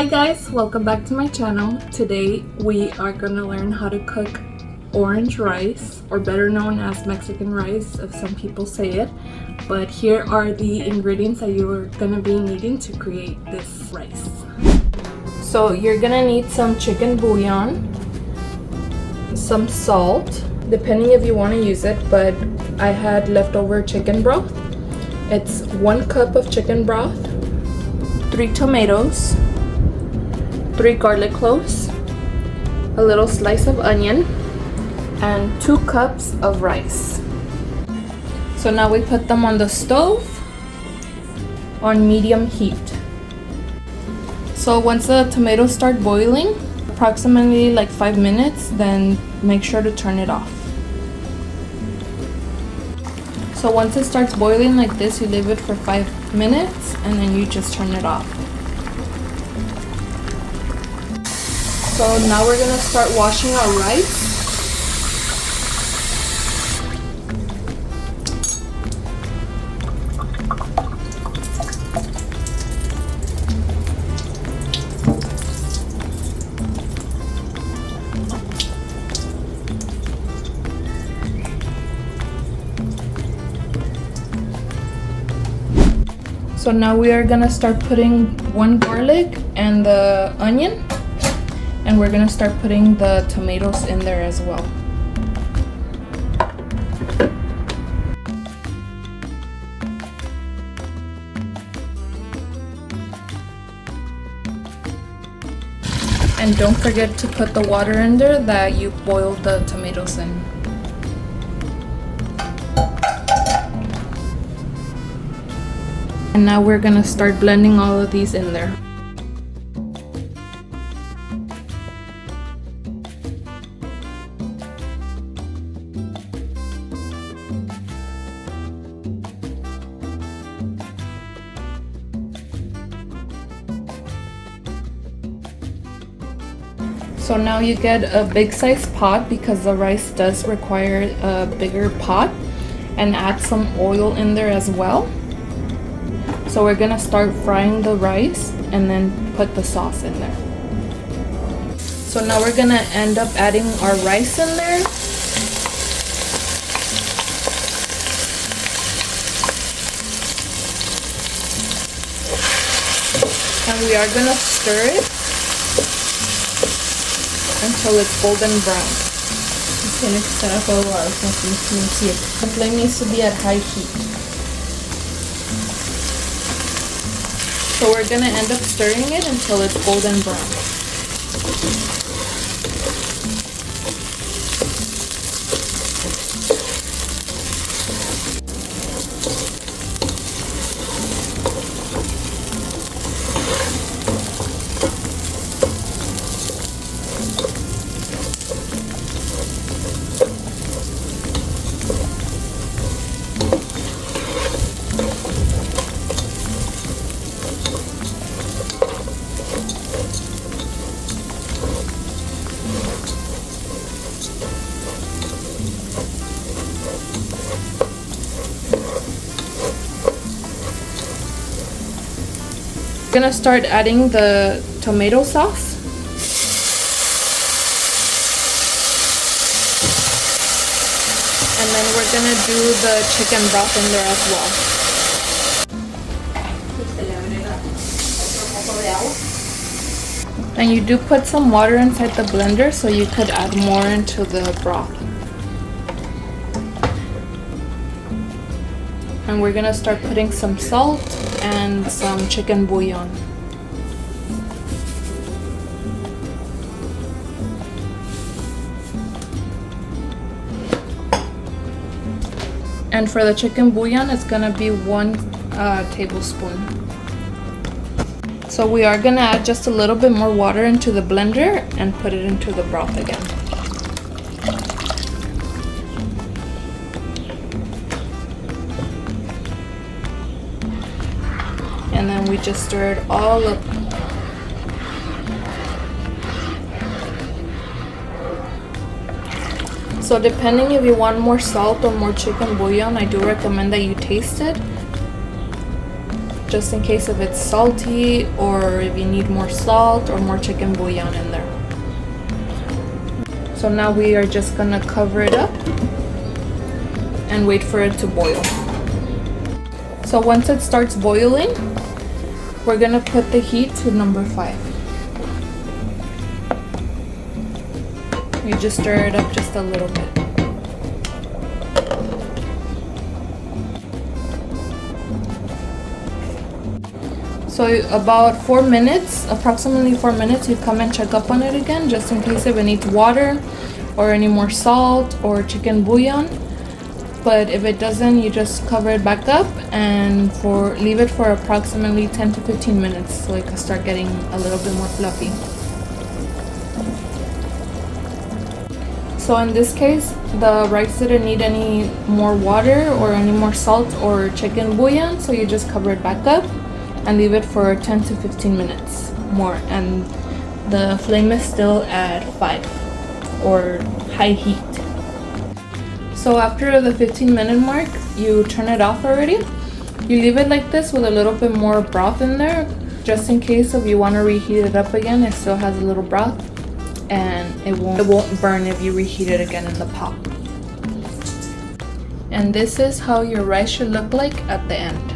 Hi guys, welcome back to my channel. Today we are gonna learn how to cook orange rice, or better known as Mexican rice if some people say it. But here are the ingredients that you are gonna be needing to create this rice. So you're gonna need some chicken bouillon, some salt, depending if you want to use it, but I had leftover chicken broth. It's 1 cup of chicken broth, 3 tomatoes, 3 garlic cloves, a little slice of onion, and 2 cups of rice. So now we put them on the stove on medium heat. So once the tomatoes start boiling, approximately like 5 minutes, then make sure to turn it off. So once it starts boiling like this, you leave it for 5 minutes and then you just turn it off. So now we're gonna start washing our rice. So now we are gonna start putting 1 garlic and the onion. And we're gonna start putting the tomatoes in there as well. And don't forget to put the water in there that you boiled the tomatoes in. And now we're gonna start blending all of these in there. So now you get a big size pot because the rice does require a bigger pot, and add some oil in there as well. So we're gonna start frying the rice and then put the sauce in there. So now we're gonna end up adding our rice in there. And we are gonna stir it until it's golden brown. Tiene que estar a fuego alto, así. The flame needs to be at high heat. So we're gonna end up stirring it until it's golden brown. Gonna start adding the tomato sauce. And then we're gonna do the chicken broth in there as well. And you do put some water inside the blender, so you could add more into the broth. And we're gonna start putting some salt and some chicken bouillon. And for the chicken bouillon, it's gonna be 1 tablespoon. So we are gonna add just a little bit more water into the blender and put it into the broth again. And then we just stir it all up. So depending if you want more salt or more chicken bouillon, I do recommend that you taste it. just in case if it's salty or if you need more salt or more chicken bouillon in there. So now we are just gonna cover it up and wait for it to boil. So once it starts boiling, we're gonna put the heat to number 5. You just stir it up just a little bit. So about 4 minutes, approximately 4 minutes, you come and check up on it again, just in case if it needs water or any more salt or chicken bouillon. But if it doesn't, you just cover it back up and leave it for approximately 10 to 15 minutes so it can start getting a little bit more fluffy. So in this case, the rice didn't need any more water or any more salt or chicken bouillon, so you just cover it back up and leave it for 10 to 15 minutes more, and the flame is still at 5 or high heat. So after the 15-minute mark, you turn it off already. You leave it like this with a little bit more broth in there, just in case if you want to reheat it up again, it still has a little broth and it won't burn if you reheat it again in the pot. And this is how your rice should look like at the end.